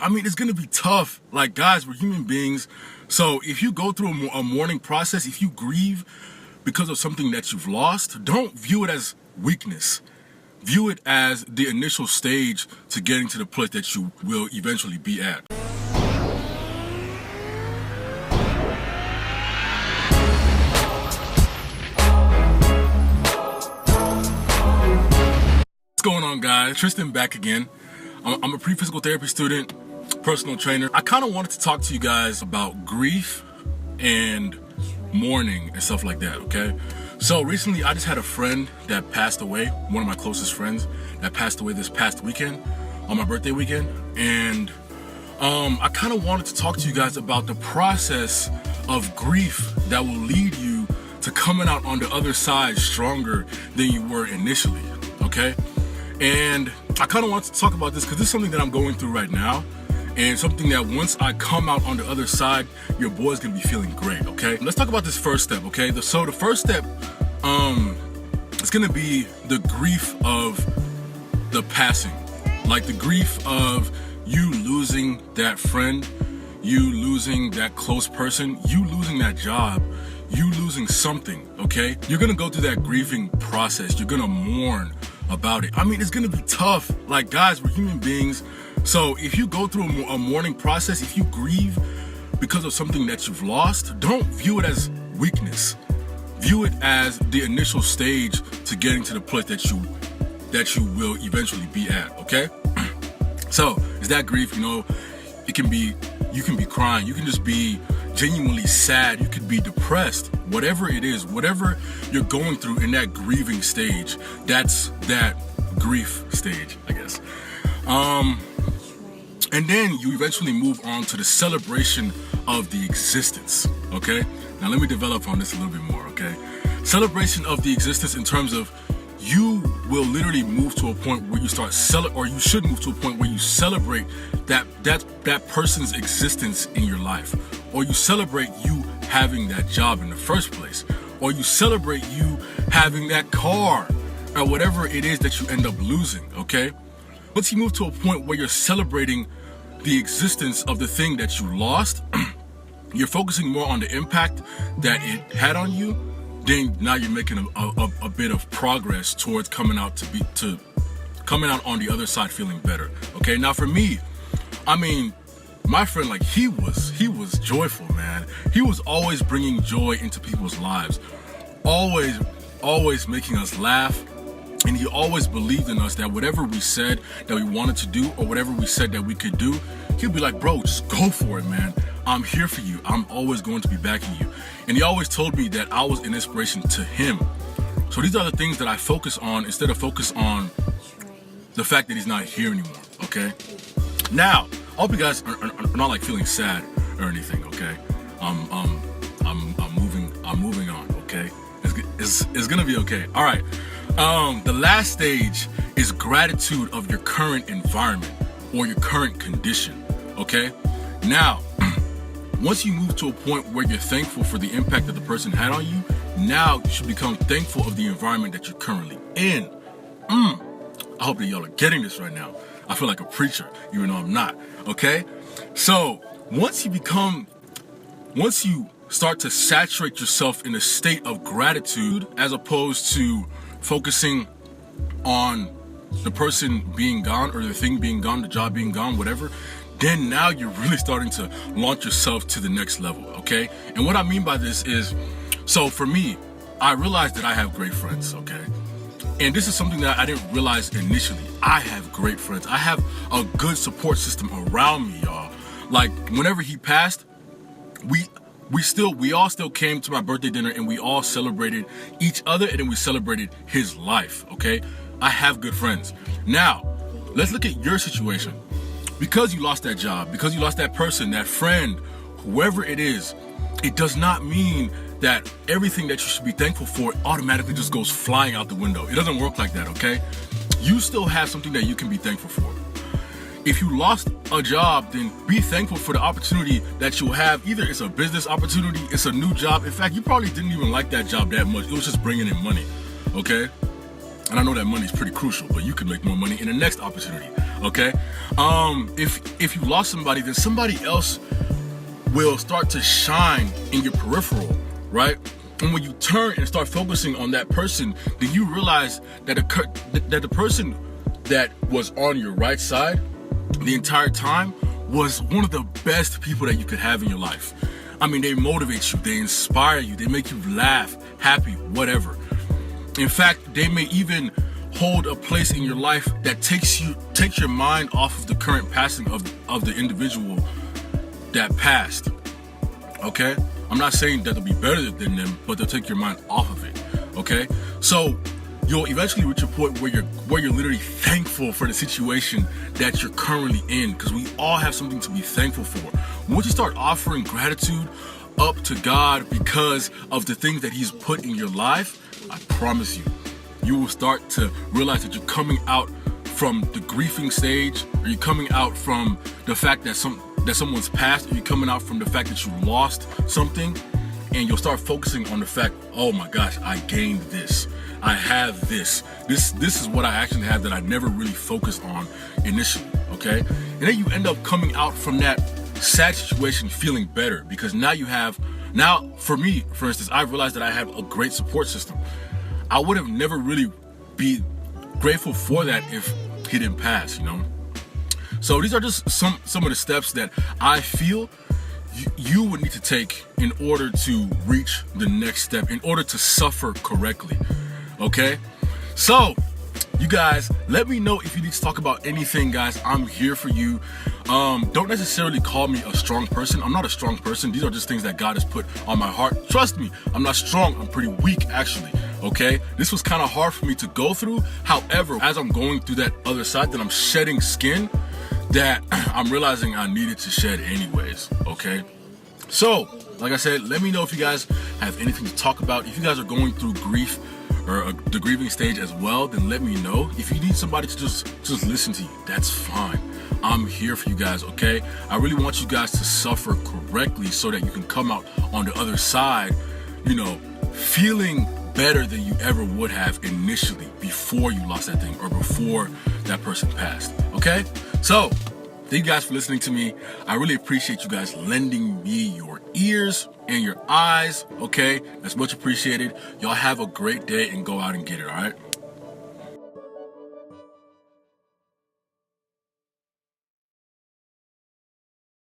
I mean, it's gonna be tough. Like, guys, we're human beings. So if you go through a mourning process, if you grieve because of something that you've lost, don't view it as weakness. View it as the initial stage to getting to the place that you will eventually be at. What's going on, guys? Tristan back again. I'm a pre-physical therapy student, personal trainer. I kind of wanted to talk to you guys about grief and mourning and stuff like that, okay? So recently I just had a friend that passed away, one of my closest friends that passed away this past weekend, on my birthday weekend. And I kind of wanted to talk to you guys about the process of grief that will lead you to coming out on the other side stronger than you were initially, okay? And I kind of want to talk about this because this is something that I'm going through right now, and something that once I come out on the other side, your boy's gonna be feeling great, okay? Let's talk about this first step, okay? So the first step, it's gonna be the grief of the passing. Like the grief of you losing that friend, you losing that close person, you losing that job, you losing something, okay? You're gonna go through that grieving process. You're gonna mourn about it. I mean, it's gonna be tough. Like, guys, we're human beings. So if you go through a mourning process, if you grieve because of something that you've lost, don't view it as weakness. View it as the initial stage to getting to the place that you will eventually be at, okay? So is that grief, you know, you can be crying, you can just be genuinely sad, you could be depressed, whatever it is, whatever you're going through in that grieving stage, that's that grief stage, I guess. And then you eventually move on to the celebration of the existence, okay? Now let me develop on this a little bit more, okay? Celebration of the existence in terms of you will literally move to a point where you start or you should move to a point where you celebrate that person's existence in your life, or you celebrate you having that job in the first place, or you celebrate you having that car, or whatever it is that you end up losing, okay? Once you move to a point where you're celebrating the existence of the thing that you lost, you're focusing more on the impact that it had on you. Then now you're making a bit of progress towards coming out on the other side feeling better. Okay, now for me, I mean, my friend, like, he was joyful, man. He was always bringing joy into people's lives, always making us laugh. And he always believed in us that whatever we said that we wanted to do, or whatever we said that we could do, he'd be like, bro, just go for it, man. I'm here for you. I'm always going to be backing you. And he always told me that I was an inspiration to him. So these are the things that I focus on instead of focus on the fact that he's not here anymore, okay? Now, I hope you guys are not like feeling sad or anything, okay? I'm moving on, okay? It's gonna be okay. All right. The last stage is gratitude of your current environment or your current condition, okay? Now, once you move to a point where you're thankful for the impact that the person had on you, now you should become thankful of the environment that you're currently in. I hope that y'all are getting this right now. I feel like a preacher, even though I'm not, okay? So once you start to saturate yourself in a state of gratitude, as opposed to focusing on the person being gone or the thing being gone, the job being gone, whatever, then now you're really starting to launch yourself to the next level, okay? And what I mean by this is, so for me, I realized that I have great friends, okay? And this is something that I didn't realize initially. I have great friends. I have a good support system around me, y'all. Like, whenever he passed, we all still came to my birthday dinner, and we all celebrated each other, and then we celebrated his life, okay? I have good friends. Now, let's look at your situation. Because you lost that job, because you lost that person, that friend, whoever it is, it does not mean that everything that you should be thankful for automatically just goes flying out the window. It doesn't work like that, okay? You still have something that you can be thankful for. If you lost a job, then be thankful for the opportunity that you'll have. Either it's a business opportunity, it's a new job. In fact, you probably didn't even like that job that much. It was just bringing in money, okay? And I know that money is pretty crucial, but you can make more money in the next opportunity, okay? If you lost somebody, then somebody else will start to shine in your peripheral, right? And when you turn and start focusing on that person, then you realize that the person that was on your right side the entire time was one of the best people that you could have in your life. I mean, they motivate you, they inspire you, they make you laugh, happy, whatever. In fact, they may even hold a place in your life that takes your mind off of the current passing of the individual that passed. Okay? I'm not saying that they'll be better than them, but they'll take your mind off of it. Okay? So you'll eventually reach a point where you're literally thankful for the situation that you're currently in, because we all have something to be thankful for. Once you start offering gratitude up to God because of the things that He's put in your life, I promise you will start to realize that you're coming out from the grieving stage, or you're coming out from the fact that someone's passed, or you're coming out from the fact that you lost something, and you'll start focusing on the fact, oh my gosh, I gained this. I have this. This is what I actually have that I never really focused on initially, okay? And then you end up coming out from that sad situation feeling better, because now for me, for instance, I've realized that I have a great support system. I would have never really be grateful for that if he didn't pass, you know? So these are just some of the steps that I feel you would need to take in order to reach the next step, in order to suffer correctly, okay? So, you guys, let me know if you need to talk about anything, guys. I'm here for you. Don't necessarily call me a strong person. I'm not a strong person. These are just things that God has put on my heart. Trust me, I'm not strong. I'm pretty weak, actually, okay? This was kind of hard for me to go through. However, as I'm going through that other side, that I'm shedding skin that I'm realizing I needed to shed anyways, okay? So, like I said, let me know if you guys have anything to talk about. If you guys are going through grief or the grieving stage as well, then let me know. If you need somebody to just listen to you, that's fine. I'm here for you guys, okay? I really want you guys to suffer correctly so that you can come out on the other side, you know, feeling better than you ever would have initially before you lost that thing or before that person passed, okay? So, thank you guys for listening to me. I really appreciate you guys lending me your ears and your eyes, okay? That's much appreciated. Y'all have a great day and go out and get it, all right?